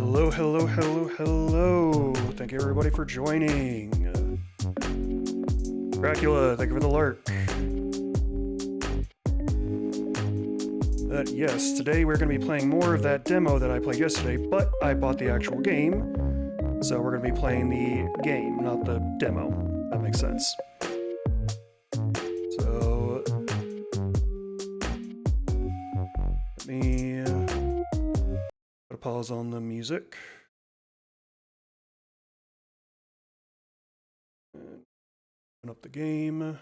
Hello, hello, hello, hello. Thank you everybody for joining. Dracula, thank you for the lurk. Yes, today we're going to be playing more of that demo that I played yesterday, but I bought the actual game. So we're going to be playing the game, not the demo. That makes sense. So let me put a pause on the music. And open up the game.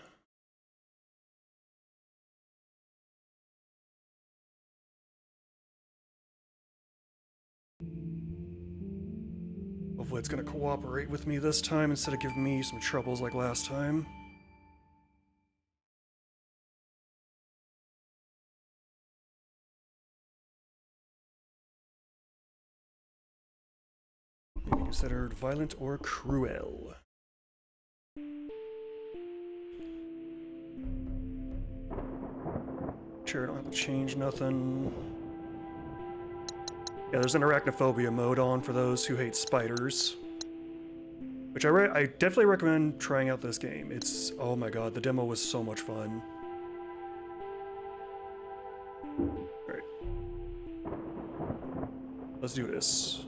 Hopefully it's going to cooperate with me this time instead of giving me some troubles like last time. May be considered violent or cruel. Sure, I don't have to change nothing. Yeah, there's an arachnophobia mode on for those who hate spiders. Which I definitely recommend trying out this game. It's, oh my god, the demo was so much fun. Alright. Let's do this.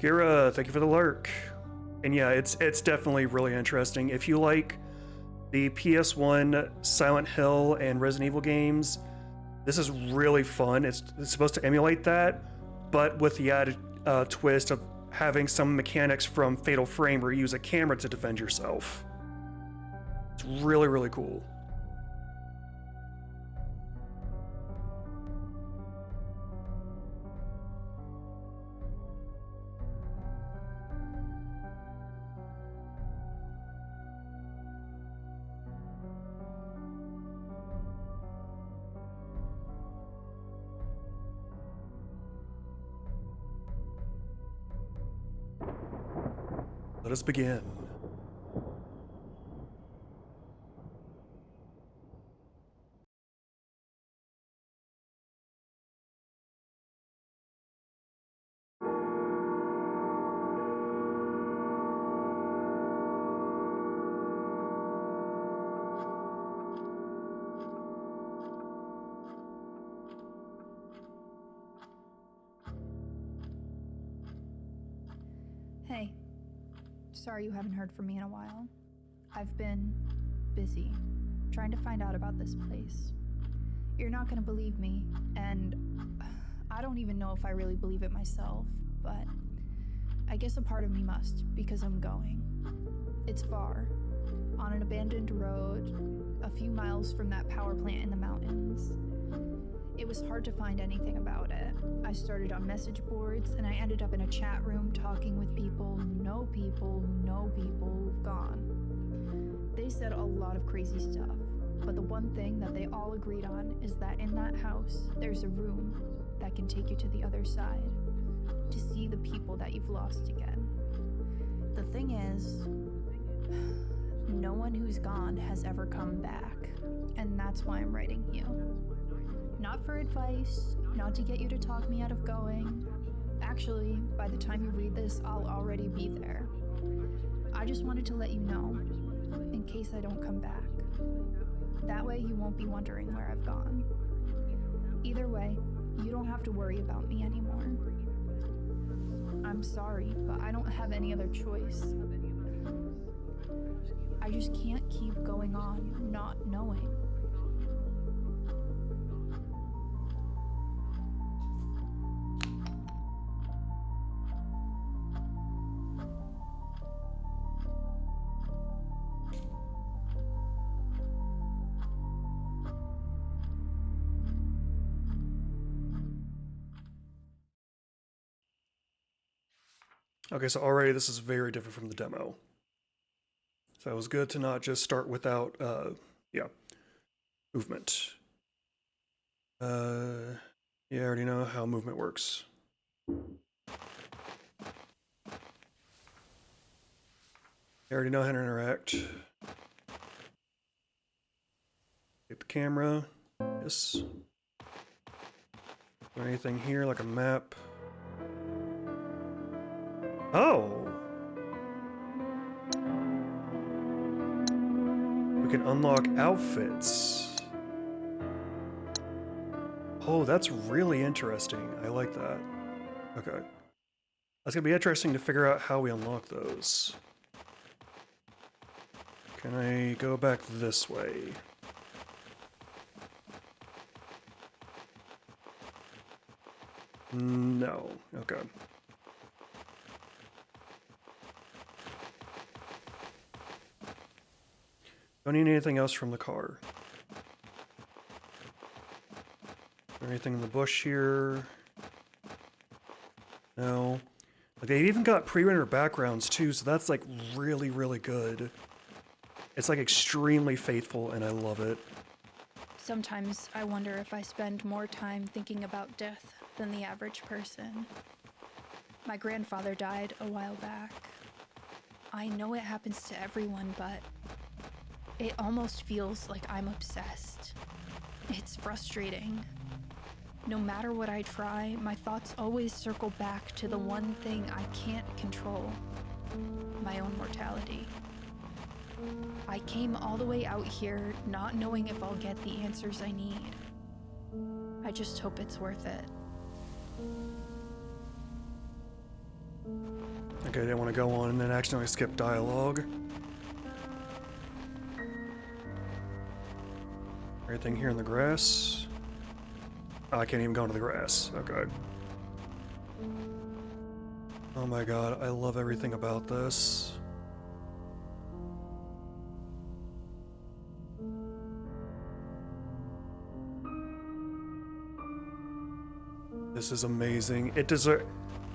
Kira, thank you for the lurk. And yeah, it's definitely really interesting. If you like the PS1 Silent Hill and Resident Evil games, this is really fun. It's supposed to emulate that, but with the added twist of having some mechanics from Fatal Frame where you use a camera to defend yourself. It's really, really cool. Let us begin. Hey, sorry you haven't heard from me in a while. I've been busy trying to find out about this place. You're not gonna believe me, and I don't even know if I really believe it myself, but I guess a part of me must, because I'm going. It's far, on an abandoned road, a few miles from that power plant in the mountains. It was hard to find anything about it. I started on message boards, and I ended up in a chat room talking with people who know people who know people who've gone. They said a lot of crazy stuff, but the one thing that they all agreed on is that in that house, there's a room that can take you to the other side, to see the people that you've lost again. The thing is, no one who's gone has ever come back, and that's why I'm writing you. Not for advice, not to get you to talk me out of going. Actually, by the time you read this, I'll already be there. I just wanted to let you know, in case I don't come back. That way you won't be wondering where I've gone. Either way, you don't have to worry about me anymore. I'm sorry, but I don't have any other choice. I just can't keep going on not knowing. Okay, so already this is very different from the demo. So it was good to not just start without, movement. Yeah, I already know how movement works. I already know how to interact. Take the camera. Yes. Is there anything here like a map? Oh! We can unlock outfits. Oh, that's really interesting. I like that. Okay. That's gonna be interesting to figure out how we unlock those. Can I go back this way? No. Okay. Don't need anything else from the car. Is there anything in the bush here? No. Like, they've even got pre-rendered backgrounds too, so that's like really, really good. It's like extremely faithful, and I love it. Sometimes I wonder if I spend more time thinking about death than the average person. My grandfather died a while back. I know it happens to everyone, but it almost feels like I'm obsessed. It's frustrating. No matter what I try, my thoughts always circle back to the one thing I can't control: my own mortality. I came all the way out here not knowing if I'll get the answers I need. I just hope it's worth it. Okay, I didn't want to go on and then accidentally skip dialogue. Anything here in the grass? Oh, I can't even go into the grass. Okay. Oh my god, I love everything about this. This is amazing. It deserves...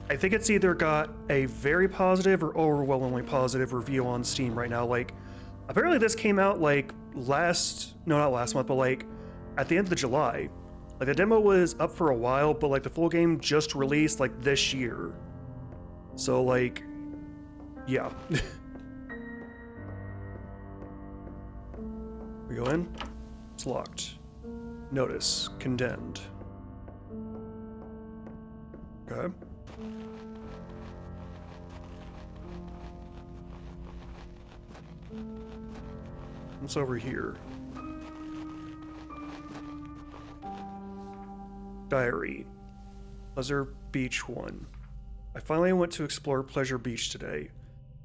I think it's either got a very positive or overwhelmingly positive review on Steam right now. Like, apparently this came out like not last month, but like at the end of July. Like, the demo was up for a while, but like the full game just released like this year. So like, Yeah. We go in. It's locked. Notice. Condemned. Okay. What's over here? Diary. Pleasure Beach 1. I finally went to explore Pleasure Beach today.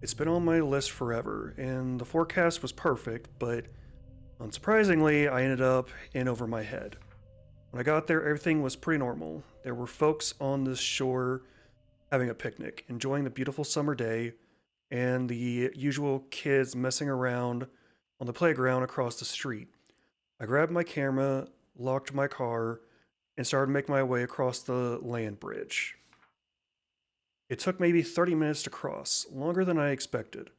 It's been on my list forever, and the forecast was perfect, but unsurprisingly, I ended up in over my head. When I got there, everything was pretty normal. There were folks on the shore having a picnic, enjoying the beautiful summer day, and the usual kids messing around on the playground across the street. I grabbed my camera, locked my car, and started making my way across the land bridge. It took maybe 30 minutes to cross, longer than I expected.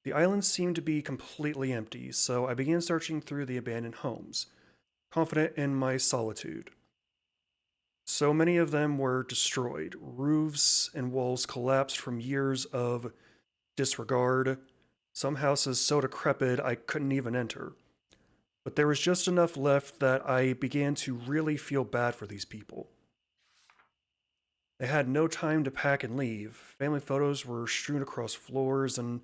The island seemed to be completely empty, so I began searching through the abandoned homes, confident in my solitude. So many of them were destroyed. Roofs and walls collapsed from years of disregard. Some houses so decrepit I couldn't even enter. But there was just enough left that I began to really feel bad for these people. They had no time to pack and leave. Family photos were strewn across floors, and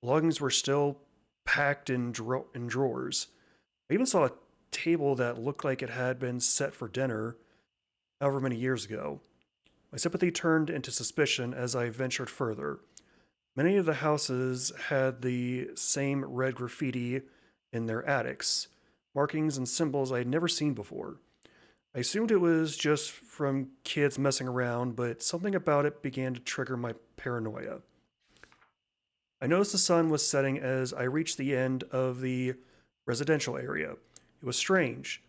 belongings were still packed in drawers. I even saw a table that looked like it had been set for dinner however many years ago. My sympathy turned into suspicion as I ventured further. Many of the houses had the same red graffiti in their attics, markings and symbols I had never seen before. I assumed it was just from kids messing around, but something about it began to trigger my paranoia. I noticed the sun was setting as I reached the end of the residential area. It was strange.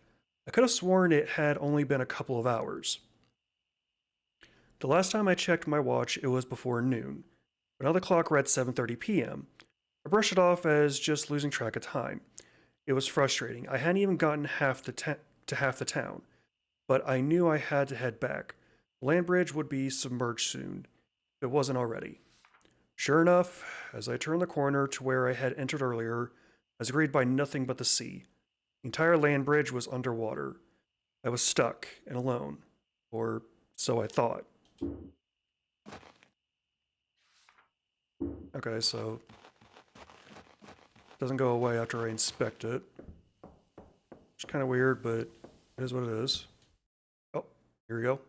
I could have sworn it had only been a couple of hours. The last time I checked my watch, it was before noon, but now the clock read 7:30 p.m. I brushed it off as just losing track of time. It was frustrating. I hadn't even gotten to half the town, but I knew I had to head back. The land bridge would be submerged soon, if it wasn't already. Sure enough, as I turned the corner to where I had entered earlier, I was greeted by nothing but the sea. The entire land bridge was underwater. I was stuck and alone, or so I thought. Okay, so it doesn't go away after I inspect it. It's kind of weird, but it is what it is. Oh, here we go.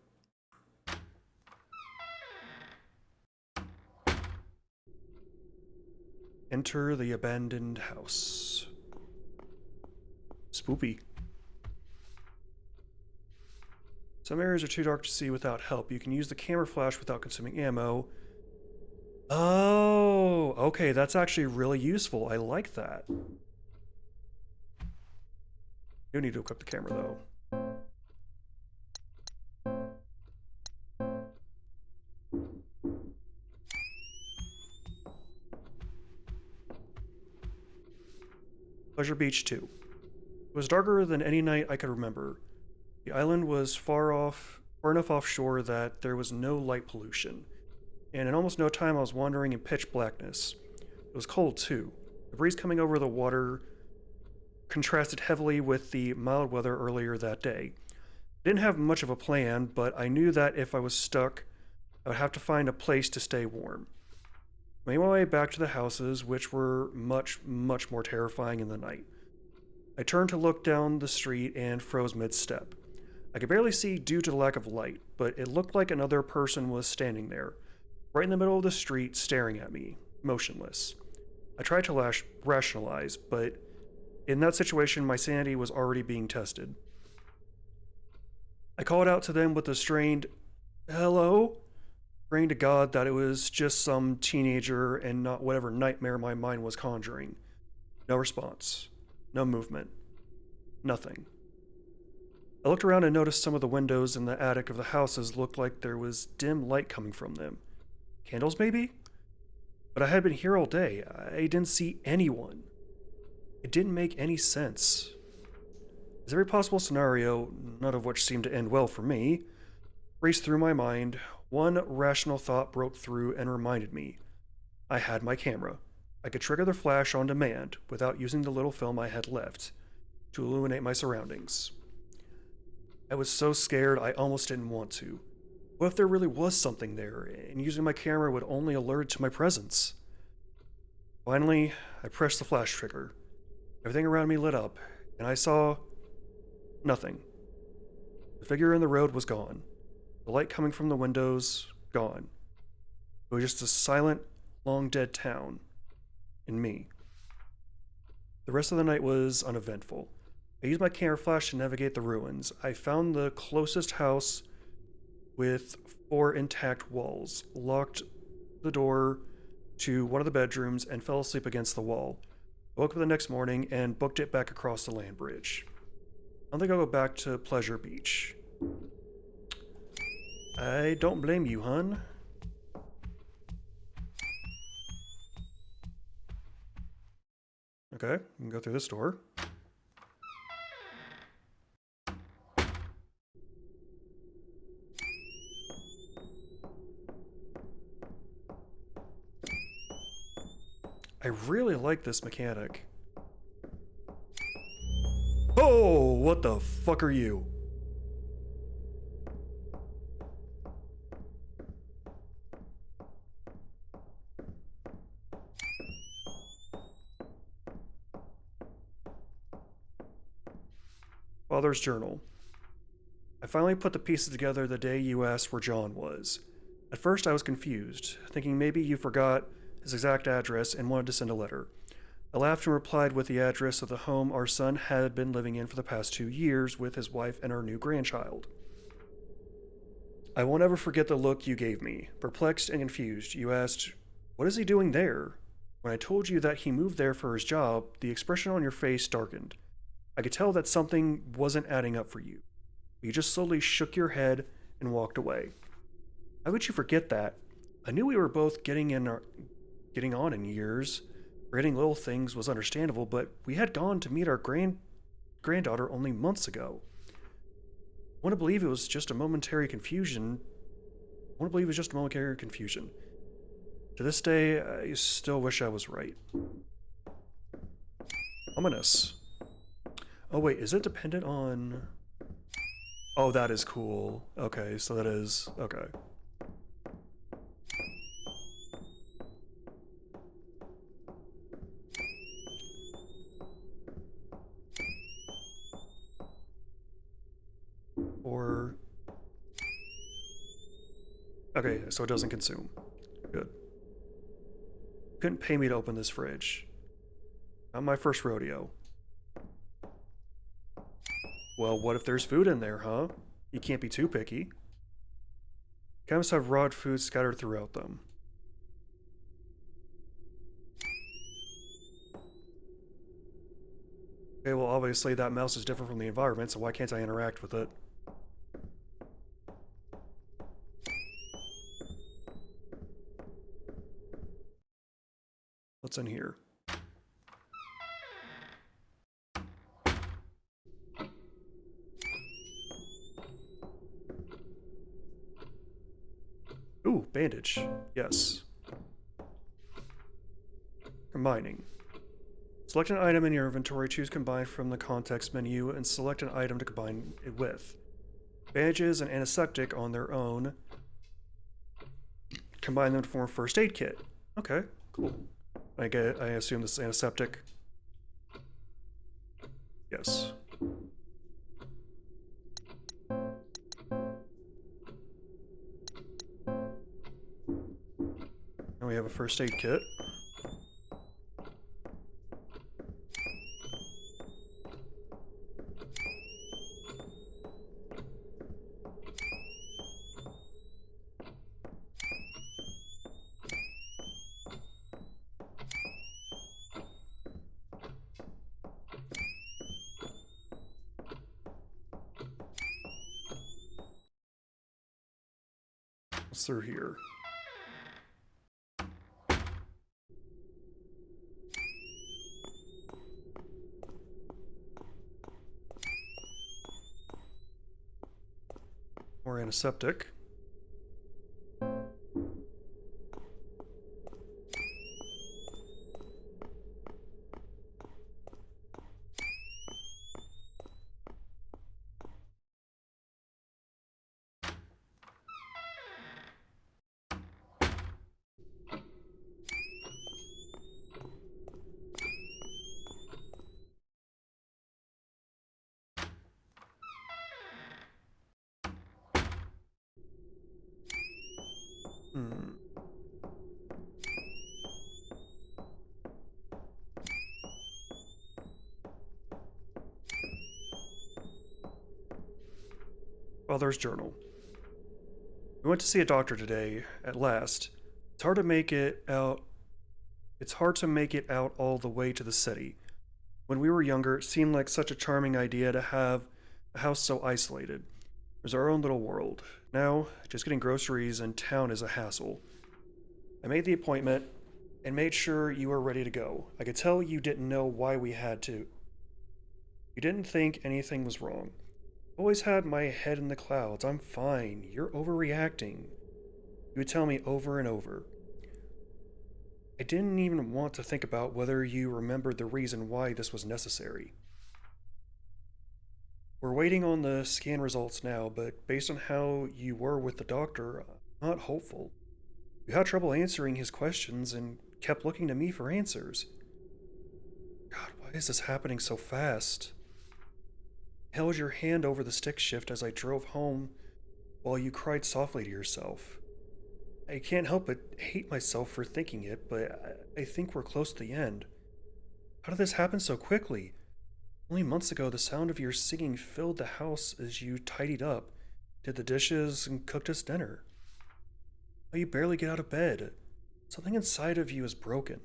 Enter the abandoned house. Spoopy. Some areas are too dark to see without help. You can use the camera flash without consuming ammo. Oh, okay, that's actually really useful. I like that. You need to equip the camera though. Pleasure Beach 2. It was darker than any night I could remember. The island was far enough offshore that there was no light pollution, and in almost no time I was wandering in pitch blackness. It was cold too. The breeze coming over the water contrasted heavily with the mild weather earlier that day. I didn't have much of a plan, but I knew that if I was stuck, I would have to find a place to stay warm. I made my way back to the houses, which were much, much more terrifying in the night. I turned to look down the street and froze mid-step. I could barely see due to the lack of light, but it looked like another person was standing there, right in the middle of the street, staring at me, motionless. I tried to rationalize, but in that situation, my sanity was already being tested. I called out to them with a strained, "Hello?" praying to God that it was just some teenager and not whatever nightmare my mind was conjuring. No response. No movement. Nothing. I looked around and noticed some of the windows in the attic of the houses looked like there was dim light coming from them. Candles, maybe? But I had been here all day. I didn't see anyone. It didn't make any sense. As every possible scenario, none of which seemed to end well for me, raced through my mind, one rational thought broke through and reminded me. I had my camera. I could trigger the flash on demand without using the little film I had left to illuminate my surroundings. I was so scared I almost didn't want to. What if there really was something there, and using my camera would only alert to my presence? Finally, I pressed the flash trigger. Everything around me lit up, and I saw nothing. The figure in the road was gone. The light coming from the windows, gone. It was just a silent, long dead town. And me. The rest of the night was uneventful. I used my camera flash to navigate the ruins. I found the closest house with 4 intact walls, locked the door to one of the bedrooms, and fell asleep against the wall. I woke up the next morning and booked it back across the land bridge. I don't think I'll go back to Pleasure Beach. I don't blame you, hun. Okay, we can go through this door. I really like this mechanic. Oh, what the fuck are you? Father's journal. I finally put the pieces together the day you asked where John was. At first I was confused, thinking maybe you forgot his exact address and wanted to send a letter. I laughed and replied with the address of the home our son had been living in for the past 2 years with his wife and our new grandchild. I won't ever forget the look you gave me. Perplexed and confused, you asked, "What is he doing there?" When I told you that he moved there for his job, the expression on your face darkened. I could tell that something wasn't adding up for you. You just slowly shook your head and walked away. How could you forget that? I knew we were both getting on in years. Forgetting little things was understandable, but we had gone to meet our granddaughter only months ago. I want to believe it was just a momentary confusion. To this day, I still wish I was right. Ominous. Oh wait, is it dependent on... Oh, that is cool. Okay, so that is... Okay. Or... Okay, so it doesn't consume. Good. Couldn't pay me to open this fridge. Not my first rodeo. Well, what if there's food in there, huh? You can't be too picky. Chemists have raw food scattered throughout them. Okay, well obviously that mouse is different from the environment, so why can't I interact with it? What's in here? Ooh, bandage. Yes. Combining. Select an item in your inventory, choose combine from the context menu, and select an item to combine it with. Bandages and antiseptic on their own. Combine them to form a first aid kit. Okay, cool. I assume this is antiseptic. Yes. And we have a first aid kit. What's through here? More antiseptic. Father's journal. We went to see a doctor today, at last. It's hard to make it out. It's hard to make it out all the way to the city. When we were younger, it seemed like such a charming idea to have a house so isolated. It was our own little world. Now, just getting groceries in town is a hassle. I made the appointment and made sure you were ready to go. I could tell you didn't know why we had to. You didn't think anything was wrong. Always had my head in the clouds. I'm fine. You're overreacting. You would tell me over and over. I didn't even want to think about whether you remembered the reason why this was necessary. We're waiting on the scan results now, but based on how you were with the doctor, I'm not hopeful. You had trouble answering his questions and kept looking to me for answers. God, why is this happening so fast? I held your hand over the stick shift as I drove home while you cried softly to yourself. I can't help but hate myself for thinking it, but I think we're close to the end. How did this happen so quickly? Only months ago, the sound of your singing filled the house as you tidied up, did the dishes, and cooked us dinner. Now you barely get out of bed. Something inside of you is broken.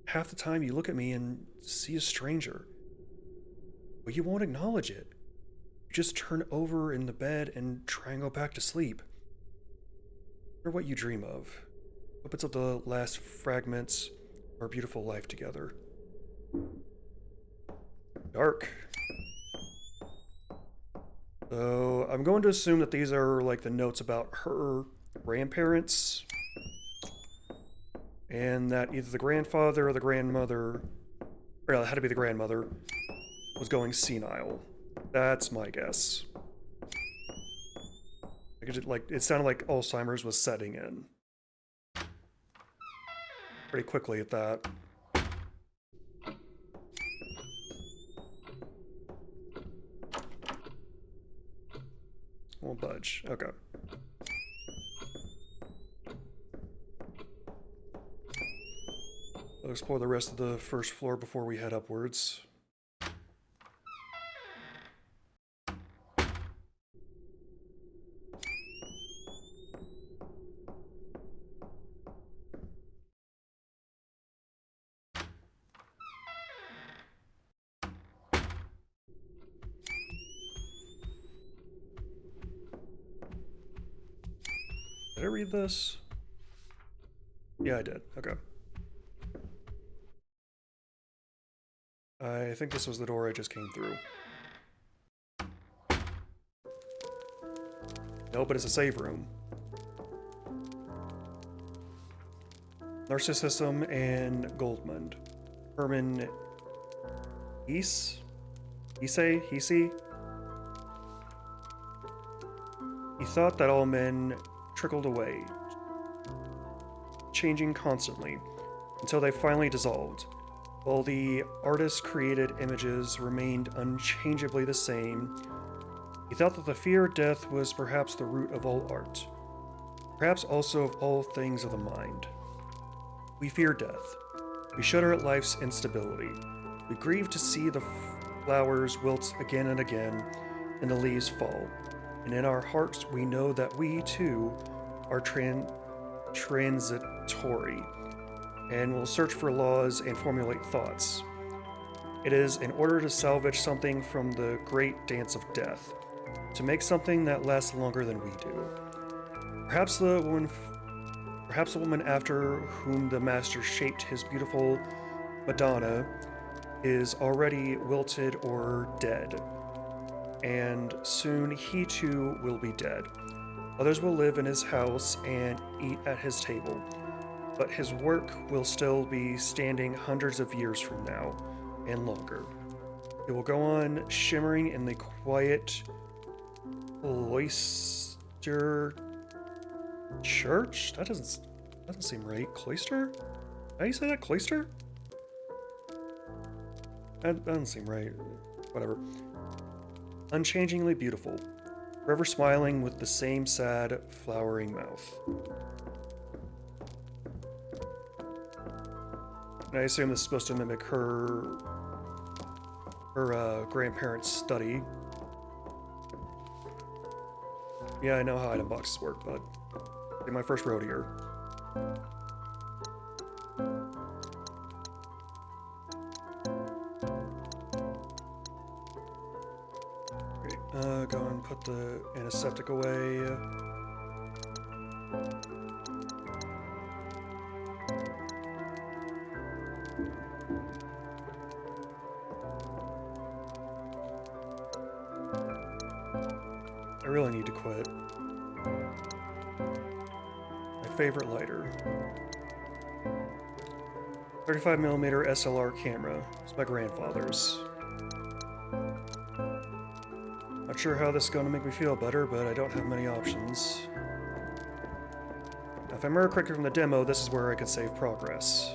Half the time you look at me and see a stranger, but you won't acknowledge it. You just turn over in the bed and try and go back to sleep. Or what you dream of. Hope it's of the last fragments of our beautiful life together. Dark. So I'm going to assume that these are like the notes about her grandparents, and that either the grandfather or the grandmother, or it had to be the grandmother, was going senile. That's my guess. It sounded like Alzheimer's was setting in. Pretty quickly at that. Won't budge. Okay. I'll explore the rest of the first floor before we head upwards. Did I read this? Yeah, I did. Okay. I think this was the door I just came through. No, but it's a save room. Narcissism and Goldmund. Herman Ise? He thought that all men trickled away, changing constantly, until they finally dissolved, while the artist's created images remained unchangeably the same. He thought that the fear of death was perhaps the root of all art, perhaps also of all things of the mind. We fear death. We shudder at life's instability. We grieve to see the flowers wilt again and again, and the leaves fall. And in our hearts we know that we, too, are transitory, and will search for laws and formulate thoughts. It is in order to salvage something from the great dance of death, to make something that lasts longer than we do. Perhaps the woman after whom the master shaped his beautiful Madonna is already wilted or dead, and soon he too will be dead. Others will live in his house and eat at his table, but his work will still be standing hundreds of years from now, and longer. It will go on shimmering in the quiet cloister church? That doesn't seem right. Cloister? How do you say that? Cloister? That doesn't seem right. Whatever. Unchangingly beautiful, forever smiling with the same sad, flowering mouth. And I assume this is supposed to mimic her grandparents' study. Yeah, I know how item boxes work, but it's my first rodeo. Go and put the antiseptic away. I really need to quit. My favorite lighter. 35mm SLR camera. It's my grandfather's. Not sure how this is going to make me feel better, but I don't have many options. Now, if I remember correctly from the demo, this is where I could save progress.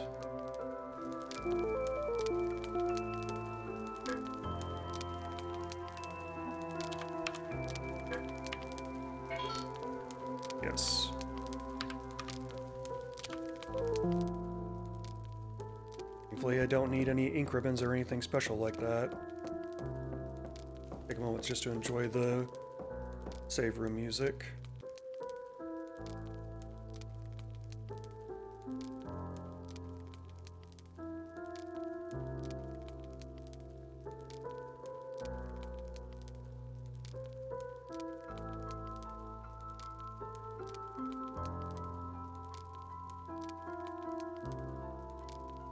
Yes. Thankfully, I don't need any ink ribbons or anything special like that. Take a moment just to enjoy the save room music.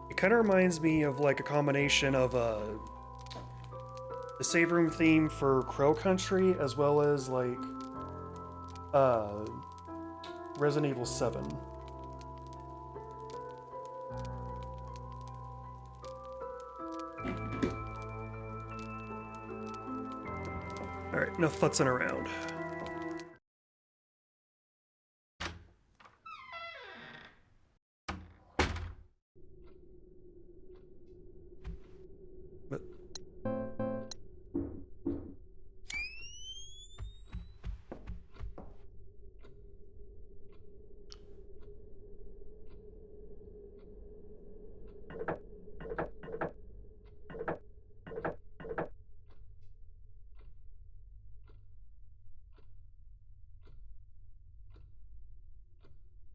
It kind of reminds me of like a combination of the save room theme for Crow Country as well as like Resident Evil 7. Alright, enough futzing around. But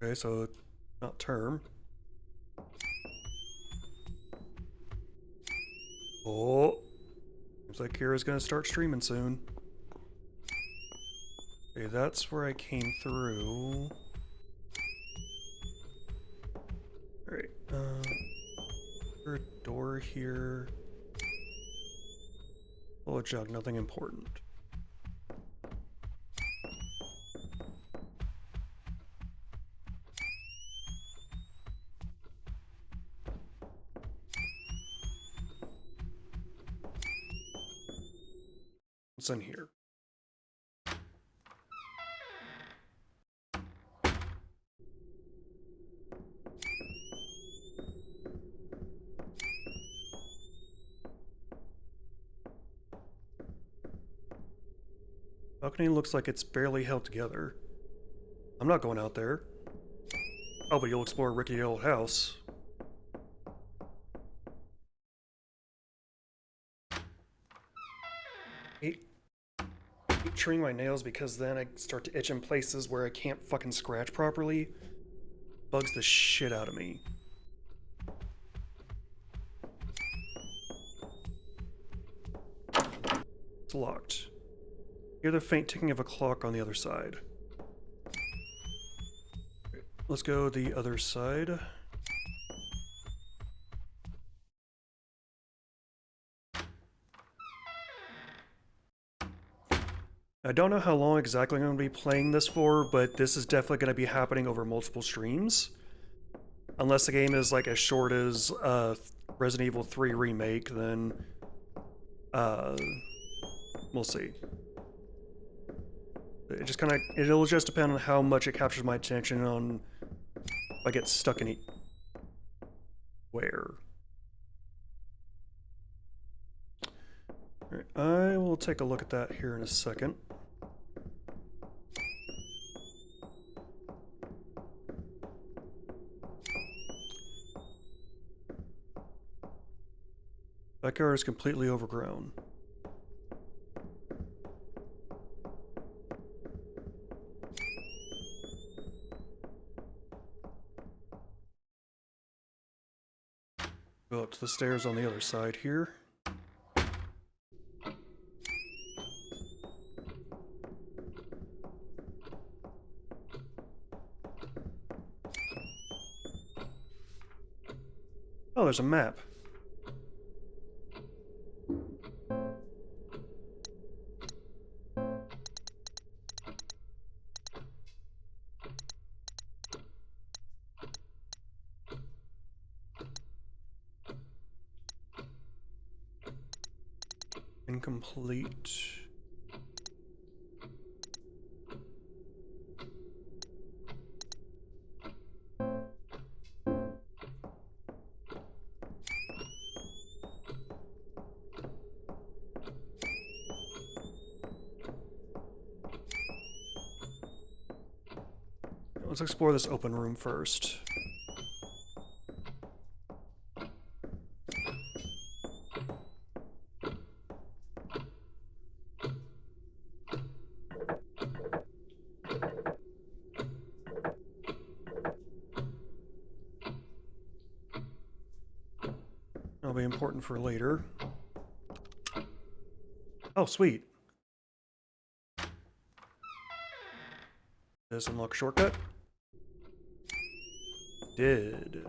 okay, so not term. Oh, seems like Kira's gonna start streaming soon. Okay, that's where I came through. Alright, there's a door here. Oh, a jug, nothing important. What's in here? Balcony looks like it's barely held together. I'm not going out there. Oh, but you'll explore a rickety old house. I keep trimming my nails because then I start to itch in places where I can't fucking scratch properly. Bugs the shit out of me. It's locked. Hear the faint ticking of a clock on the other side. Let's go the other side. I don't know how long exactly I'm going to be playing this for, but this is definitely going to be happening over multiple streams. Unless the game is like as short as Resident Evil 3 Remake, then we'll see. It just kind of, it'll just depend on how much it captures my attention on if I get stuck in where. All right, I will take a look at that here in a second. Backyard is completely overgrown. up to the stairs on the other side here. Oh, there's a map. Incomplete. Let's explore this open room first. That'll be important for later. Oh, sweet. Does this unlock a shortcut? Did. Did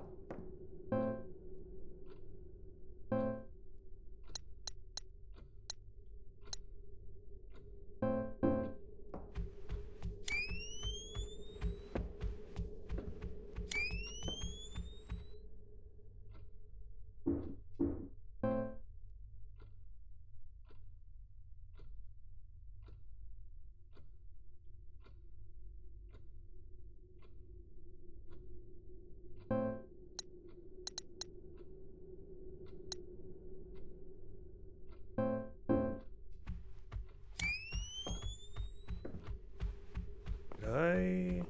I?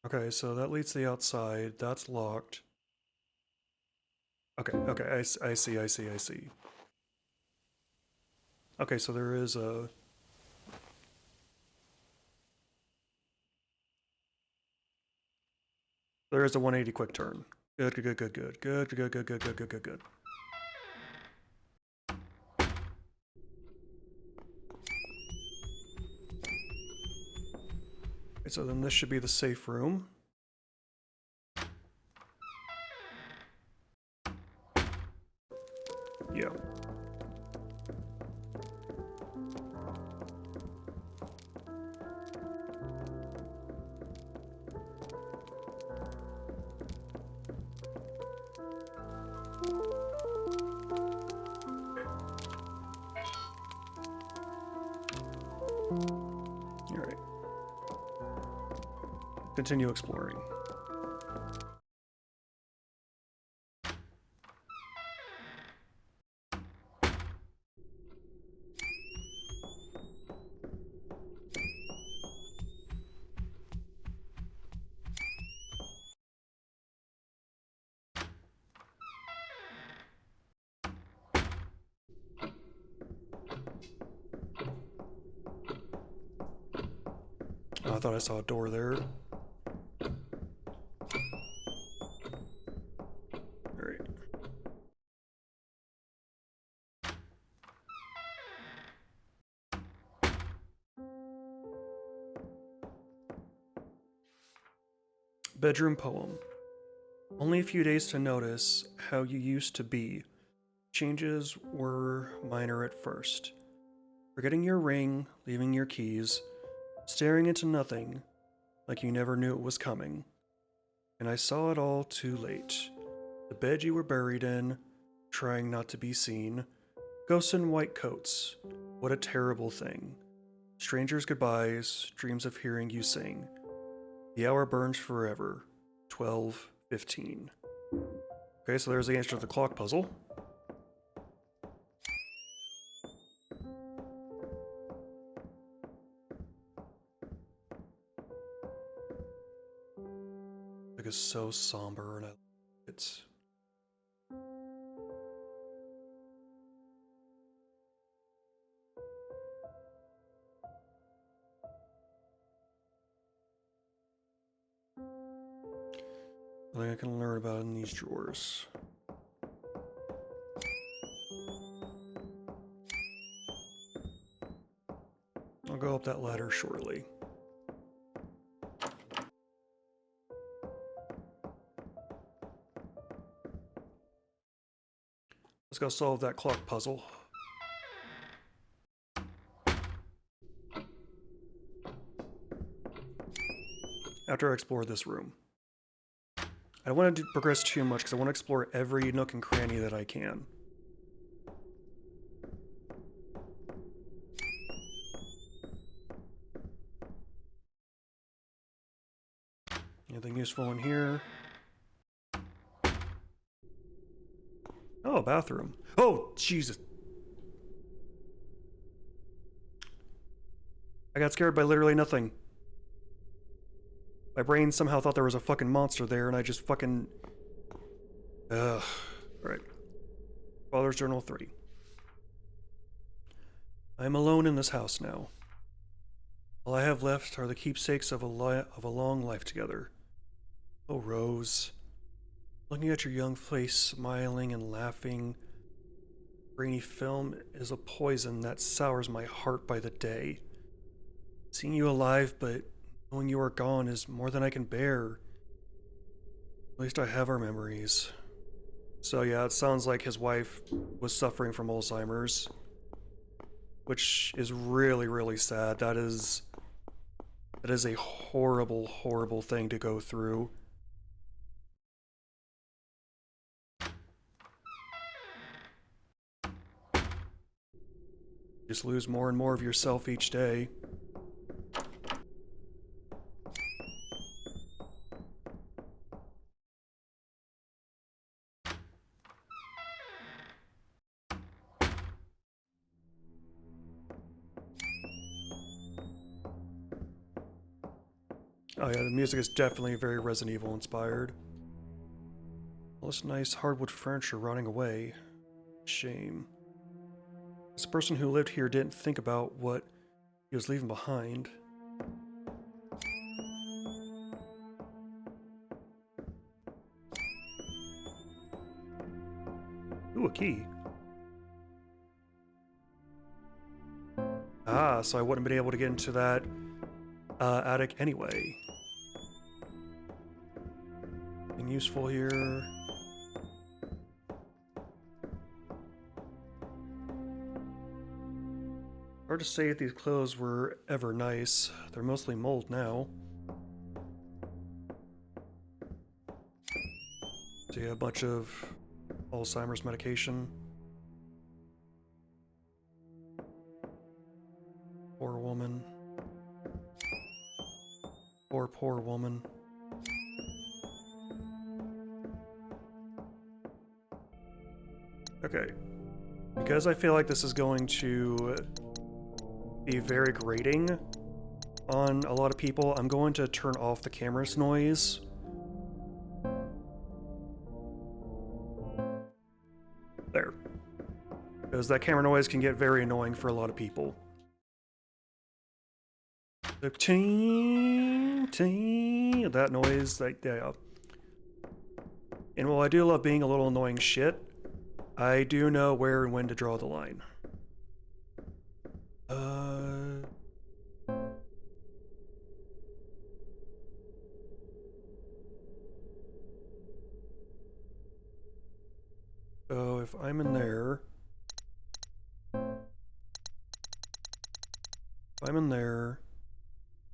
Okay, so that leads to the outside. That's locked. Okay, okay, I see, I see, I see. Okay, so there is a... There is a 180 quick turn. Good, good, good, good, good, good, good, good, good, good, good, good, good. Okay, so then this should be the safe room. Yeah. Alright. Continue exploring. Oh, I thought I saw a door there. Alright. Bedroom poem. Only a few days to notice how you used to be. Changes were minor at first. Forgetting your ring, leaving your keys, staring into nothing, like you never knew it was coming. And I saw it all too late. The bed you were buried in, trying not to be seen. Ghosts in white coats. What a terrible thing. Strangers' goodbyes, dreams of hearing you sing. The hour burns forever. 12:15. Okay, so there's the answer to the clock puzzle. It is so somber and it's... Nothing I can learn about in these drawers. I'll go up that ladder shortly. Let's go solve that clock puzzle. After I explore this room. I don't want to progress too much because I want to explore every nook and cranny that I can. Anything useful in here? Oh, a bathroom. Oh, Jesus. I got scared by literally nothing. My brain somehow thought there was a fucking monster there, and I just fucking... Ugh. Alright. Father's Journal 3. I am alone in this house now. All I have left are the keepsakes of a long life together. Oh, Rose. Looking at your young face, smiling and laughing, grainy film is a poison that sours my heart by the day. Seeing you alive, but knowing you are gone is more than I can bear. At least I have our memories. So yeah, it sounds like his wife was suffering from Alzheimer's, which is really, really sad. That is a horrible, horrible thing to go through. Just lose more and more of yourself each day. Oh yeah, the music is definitely very Resident Evil inspired. All this nice hardwood furniture rotting away. Shame. This person who lived here didn't think about what he was leaving behind. Ooh, a key. Ah, so I wouldn't have been able to get into that attic anyway. Anything useful here? Hard to say if these clothes were ever nice. They're mostly mold now. So yeah, a bunch of Alzheimer's medication. Poor woman. Poor, poor woman. Okay. Because I feel like this is going to be very grating on a lot of people, I'm going to turn off the camera's noise. There. Because that camera noise can get very annoying for a lot of people. The ting, ting, that noise, like, yeah. And while I do love being a little annoying shit, I do know where and when to draw the line. So if I'm in there,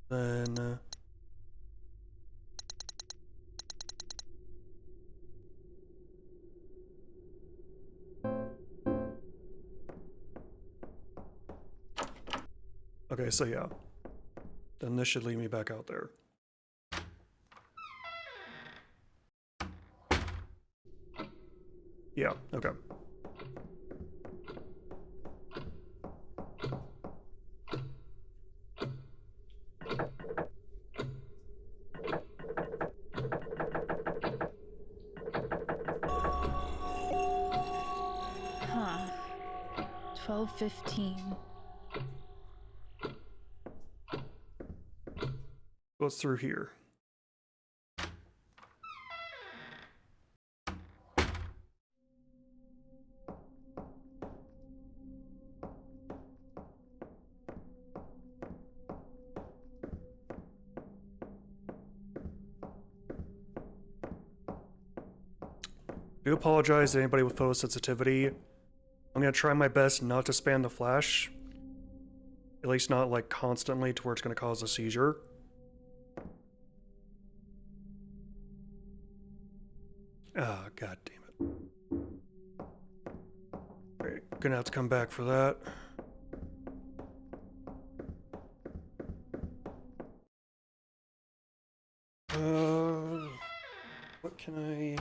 then okay, so yeah, then this should lead me back out there. Yeah, okay. Huh. 12:15. What's through here? Do apologize to anybody with photosensitivity. I'm gonna try my best not to spam the flash. At least not like constantly to where it's gonna cause a seizure. Ah, god damn it. Alright, gonna have to come back for that. What can I...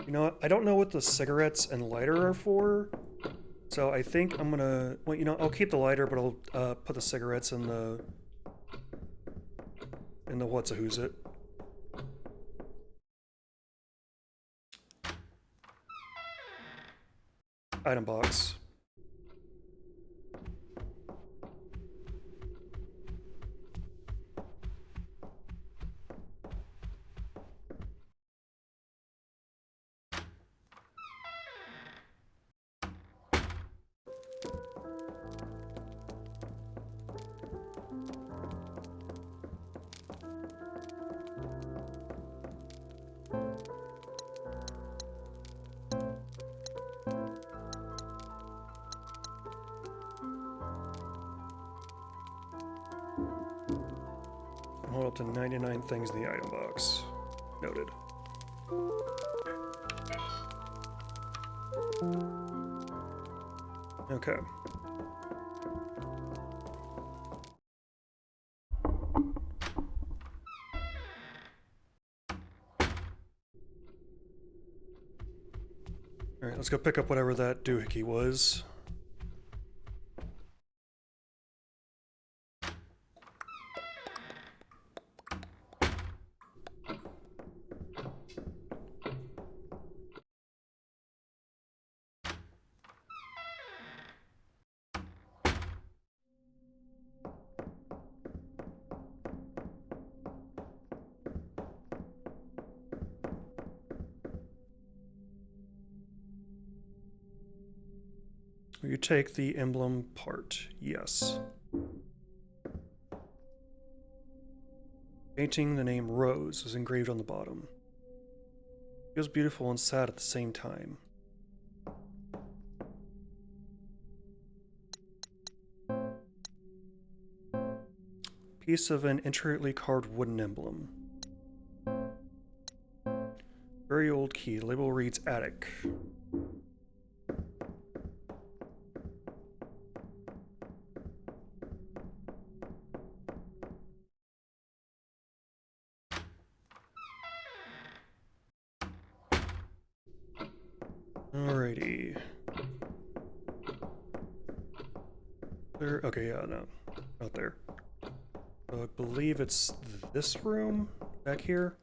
You know what? I don't know what the cigarettes and lighter are for. So I think I'm gonna... Well, you know, I'll keep the lighter, but I'll put the cigarettes in the... what's-a-who's it. Item box. Hold up to 99 things in the item box. Noted. Okay. Alright, let's go pick up whatever that doohickey was. Will you take the emblem part? Yes. Painting the name Rose is engraved on the bottom. Feels beautiful and sad at the same time. Piece of an intricately carved wooden emblem. Very old key. The label reads attic. Alrighty. There. Okay, yeah, no. Not there. So I believe it's this room back here.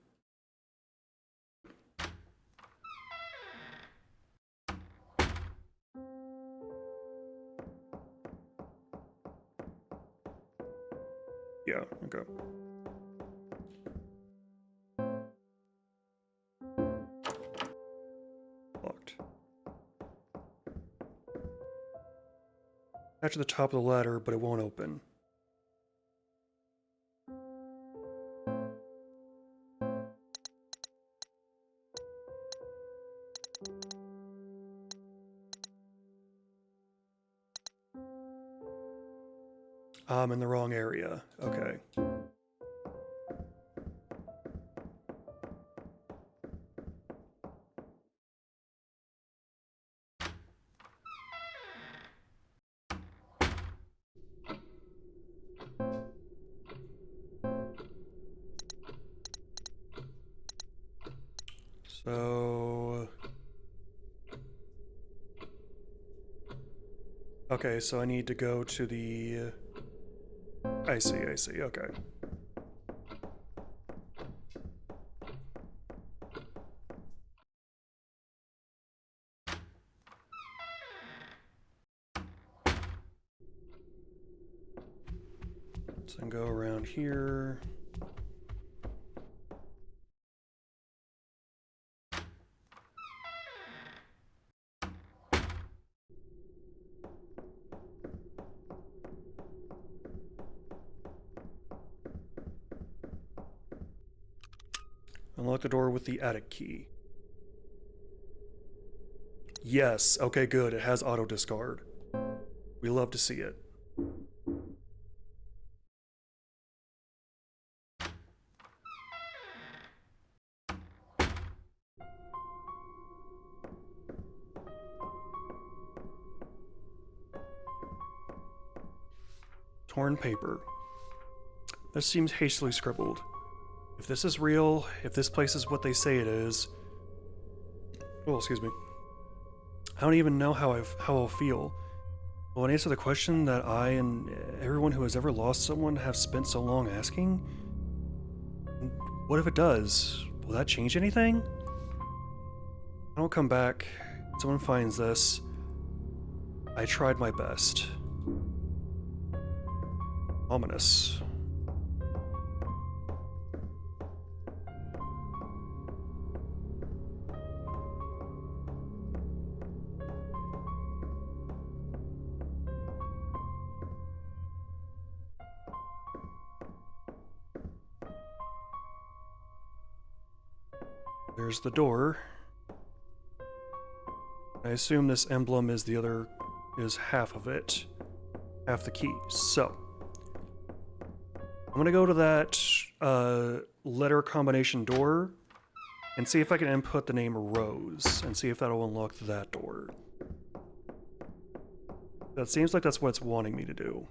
Yeah, okay. Locked. Attach to the top of the ladder, but it won't open. I'm in the wrong area. Okay. So... Okay, so I need to go to the... I see, okay. So I can go around here. Unlock the door with the attic key. Yes. Okay, good. It has auto discard. We love to see it. Torn paper. This seems hastily scribbled. If this is real, if this place is what they say it is... Oh, excuse me. I don't even know how I'll feel. Will it answer the question that I and everyone who has ever lost someone have spent so long asking? What if it does? Will that change anything? I don't come back. Someone finds this. I tried my best. Ominous. There's the door. I assume this emblem is half of it. Half the key. So, I'm gonna go to that letter combination door and see if I can input the name Rose and see if that'll unlock that door. That seems like that's what it's wanting me to do.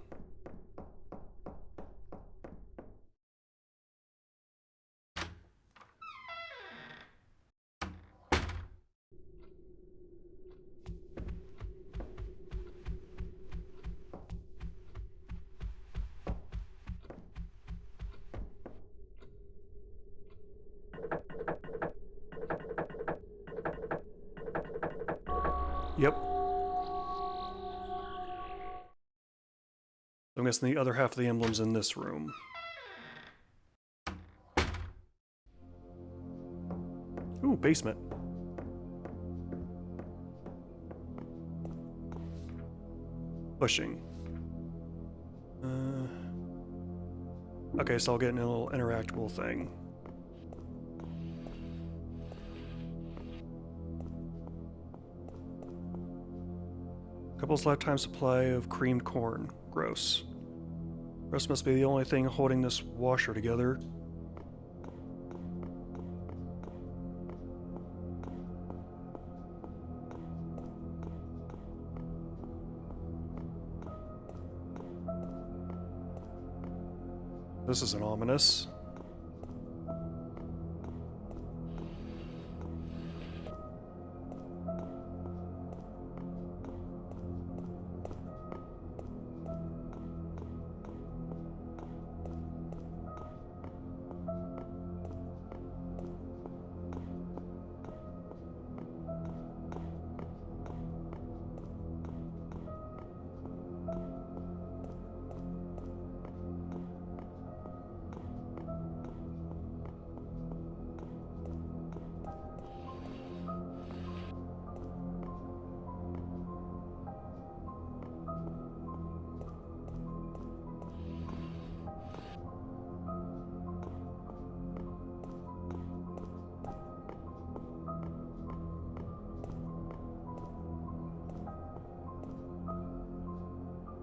Yep. I'm guessing the other half of the emblem's in this room. Ooh, basement. Pushing. Okay, so I'll get a little interactable thing. Couple's lifetime supply of creamed corn. Gross. Gross must be the only thing holding this washer together. This isn't ominous.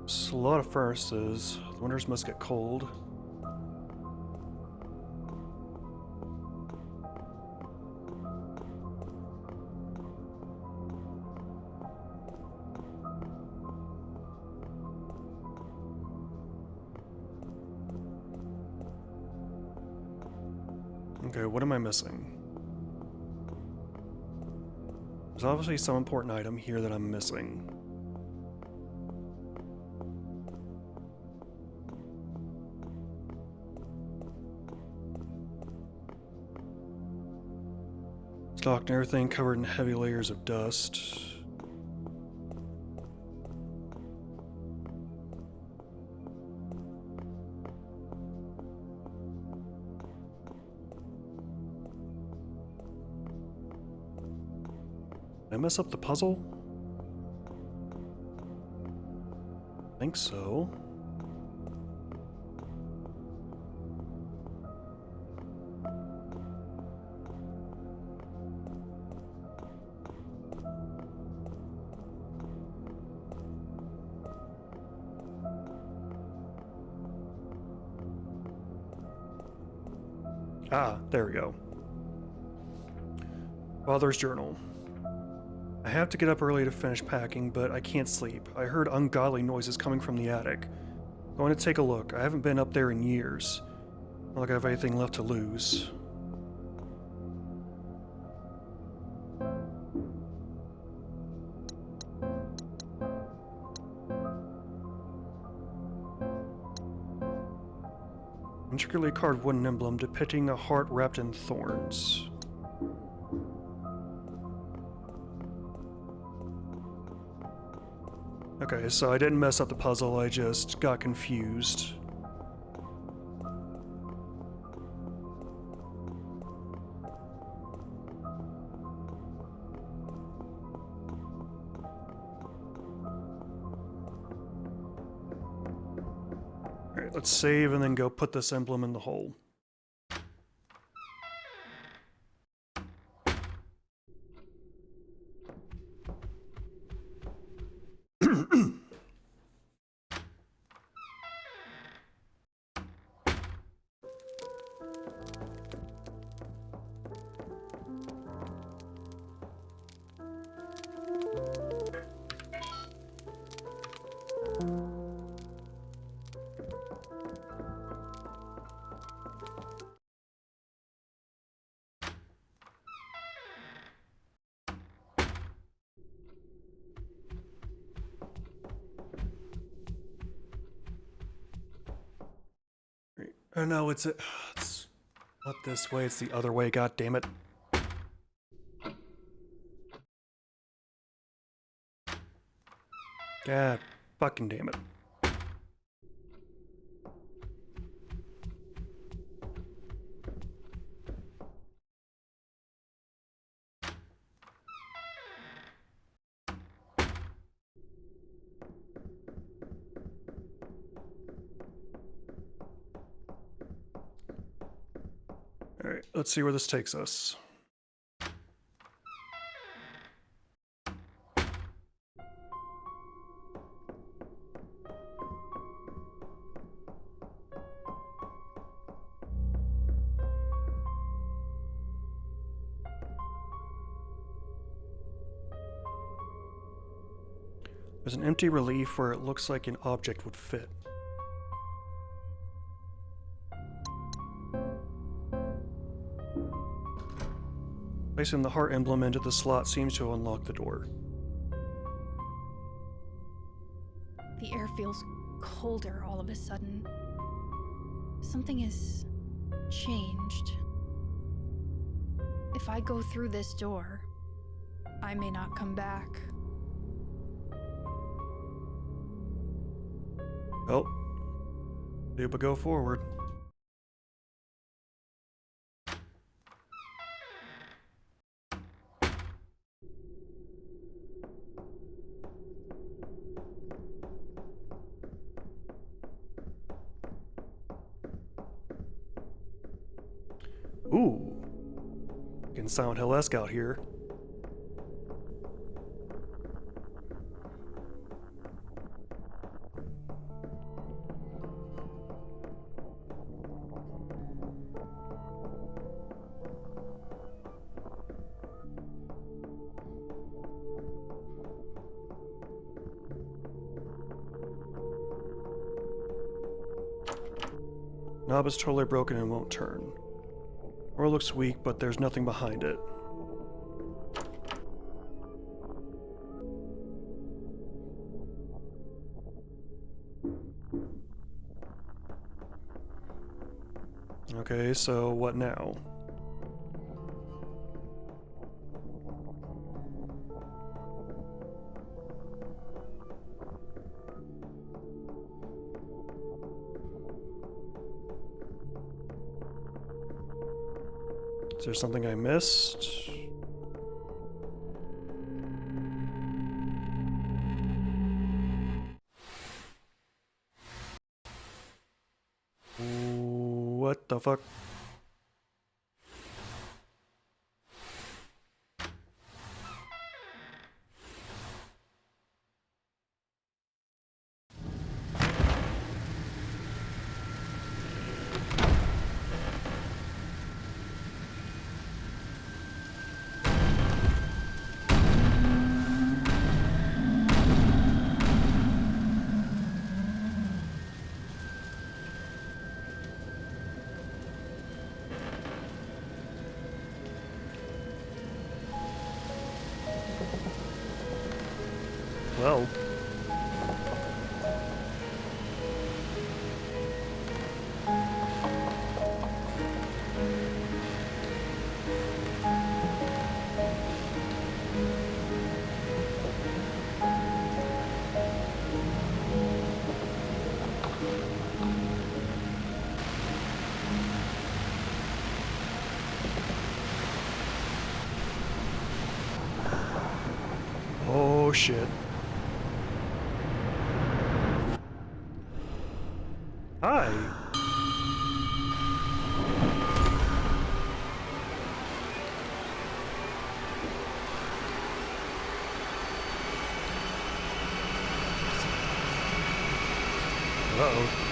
It's a lot of furnaces. The winters must get cold. Okay, what am I missing? There's obviously some important item here that I'm missing. Stocked and everything covered in heavy layers of dust. Did I mess up the puzzle? I think so. Ah, there we go. Father's journal. I have to get up early to finish packing, but I can't sleep. I heard ungodly noises coming from the attic. Going to take a look. I haven't been up there in years. Not like I have anything left to lose. Intricately carved wooden emblem depicting a heart wrapped in thorns. Okay, so I didn't mess up the puzzle, I just got confused. Alright, let's save and then go put this emblem in the hole. Oh no, it's not this way, it's the other way, god damn it. God fucking damn it. Alright, let's see where this takes us. There's an empty relief where it looks like an object would fit. Placing the heart emblem into the slot seems to unlock the door. The air feels colder all of a sudden. Something has changed. If I go through this door, I may not come back. Well, do but go forward. Ooh. Getting Silent Hill-esque out here. Knob is totally broken and won't turn. Or looks weak, but there's nothing behind it. Okay, so what now? Is there something I missed? What the fuck? Well. Oh shit. Hi. Uh-oh.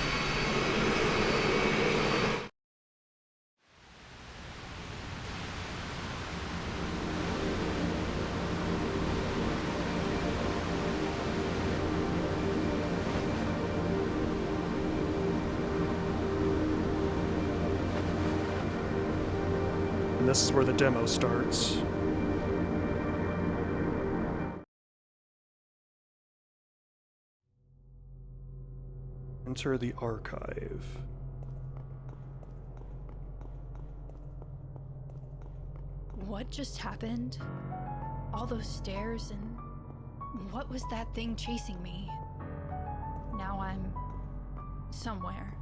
And this is where the demo starts. Enter the archive. What just happened? All those stairs, and what was that thing chasing me? Now I'm somewhere.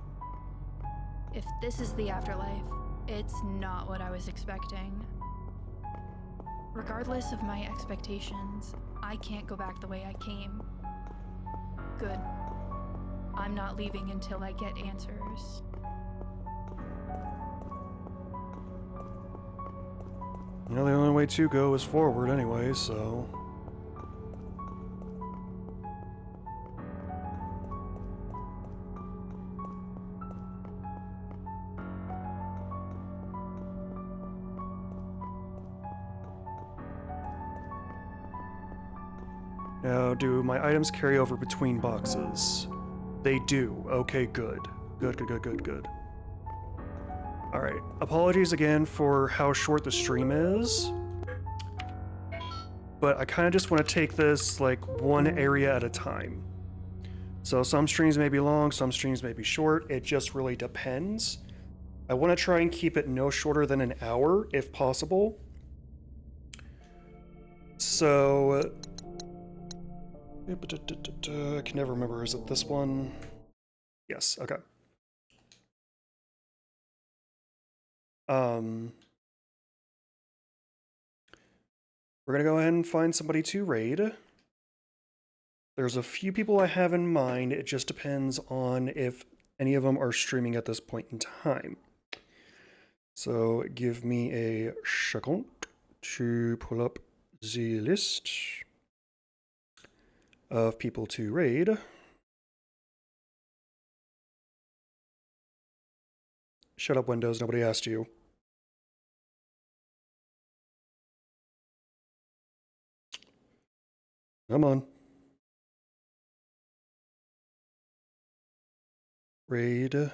If this is the afterlife, it's not what I was expecting. Regardless of my expectations, I can't go back the way I came. Good. I'm not leaving until I get answers. You know, the only way to go is forward anyway, so... Now, do my items carry over between boxes? They do. Okay, good. Good. Alright, apologies again for how short the stream is. But I kind of just want to take this like one area at a time. So some streams may be long, some streams may be short. It just really depends. I want to try and keep it no shorter than an hour if possible. So... I can never remember. Is it this one? Yes, okay. We're gonna go ahead and find somebody to raid. There's a few people I have in mind. It just depends on if any of them are streaming at this point in time. So give me a second to pull up the list of people to raid. Shut up, Windows. Nobody asked you. Come on. Raid.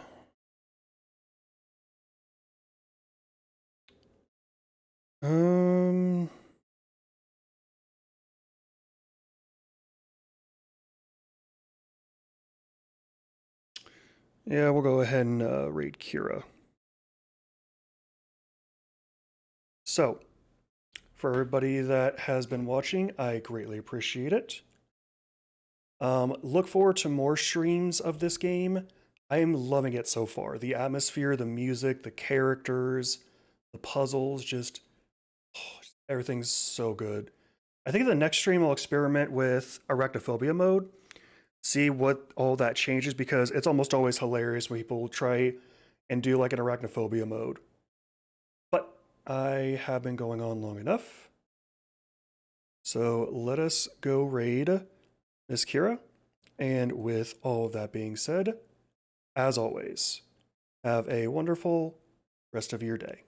Yeah, we'll go ahead and raid Kira. So, for everybody that has been watching, I greatly appreciate it. Look forward to more streams of this game. I am loving it so far. The atmosphere, the music, the characters, the puzzles, just everything's so good. I think the next stream I'll experiment with arachnophobia mode, see what all that changes, because it's almost always hilarious when people try and do like an arachnophobia mode. But I have been going on long enough. So let us go raid Miss Kira. And with all of that being said, as always, have a wonderful rest of your day.